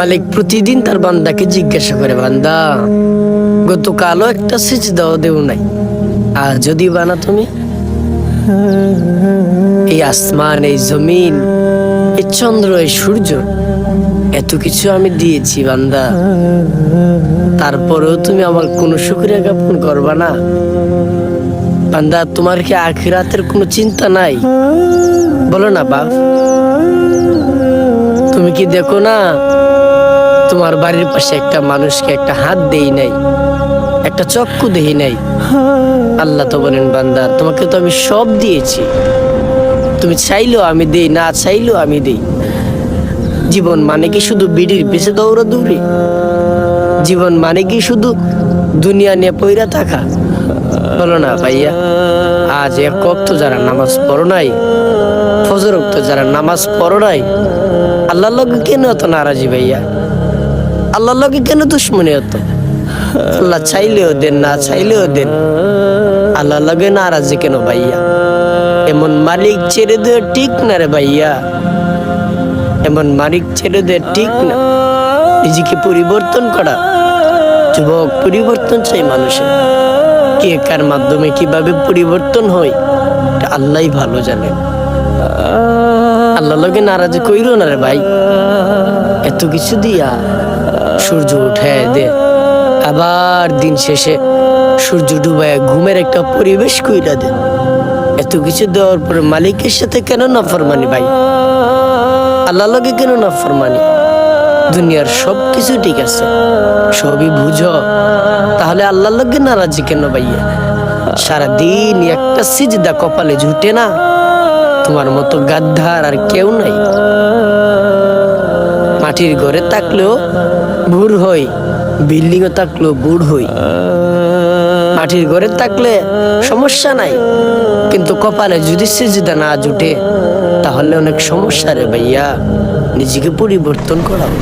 মালিক প্রতিদিন তার বান্দাকে জিজ্ঞাসা করে, বান্দা গতকালও একটা সিজদাও দেও নাই, আর যদি বানা তুমি এই আসমান, এই জমিন, এই চন্দ্র, এই সূর্য, এত কিছু আমি দিয়েছি বান্দা, তারপরেও তুমি আমার কোনো শুকরিয়া জ্ঞাপন করবা না? বান্দা তোমার কি আখিরাতের কোনো চিন্তা নাই? বলো না বাপ, তুমি কি দেখো না তোমার বাড়ির পাশে একটা মানুষকে একটা হাত দেই নাই, একটা চক্ষু দেই নাই? আল্লাহ তো বলেন, বান্দা তোমাকে তো আমি সব দিয়েছি, তুমি চাইলেও আমি দেই, না চাইলেও আমি দেই। জীবন মানে কি শুধু বিড়ির পিছে দৌড়াদৌড়ি? জীবন মানে কি শুধু দুনিয়া নিয়ে পইরা থাকা? বলো না ভাইয়া, আজ এক ওয়াক্ত যারা নামাজ পড়ো নাই, ফজর ওয়াক্ত যারা নামাজ পড়ো নাই, আল্লাহর লগে কেন এত নারাজি ভাইয়া? আল্লাহর লগে কেন দুশ্মনী হতো? আল্লাহ চাইলেও দেন, না চাইলেও দেন, আল্লাহর লগে নারাজি কেন ভাইয়া? এমন মালিক ছেড়ে দেওয়া ঠিক না রে ভাইয়া, এমন মালিক ছেড়ে দেওয়া ঠিক না। নিজেকে পরিবর্তন করা, যুবক, পরিবর্তন চাই মানুষের। কে কার মাধ্যমে কিভাবে পরিবর্তন হয় এটা আল্লাহই ভালো জানেন। আল্লাহ লগে নারাজ কইরো না রে ভাই। এত কিছু দিয়া সূর্য উঠে দে, আবার দিন শেষে সূর্য ডুবায় ঘুমের একটা পরিবেশ কইরা দে। এত কিছু দেওয়ার পরে মালিকের সাথে কেন নাফরমানি ভাই? আল্লাহ লগে কেন নাফরমানি? দুনিয়ার সব কিছু ঠিক আছে, সবই বুঝো, তাহলে আল্লাহর লগে নারাজি কেন ভাইয়া? সারাদিন একটা সিজদা কপালে জুটে না? তোমার মতো গাদ্দার আর কেউ নাই। মাটির ঘরে থাকলেও ভুর হই, বিল্ডিং এ থাকলেও বুড় হই। মাটির ঘরে থাকলে সমস্যা নাই, কিন্তু কপালে যদি সিজদা না জুটে তাহলে অনেক সমস্যা রে ভাইয়া। নিজেকে পরিবর্তন করাও।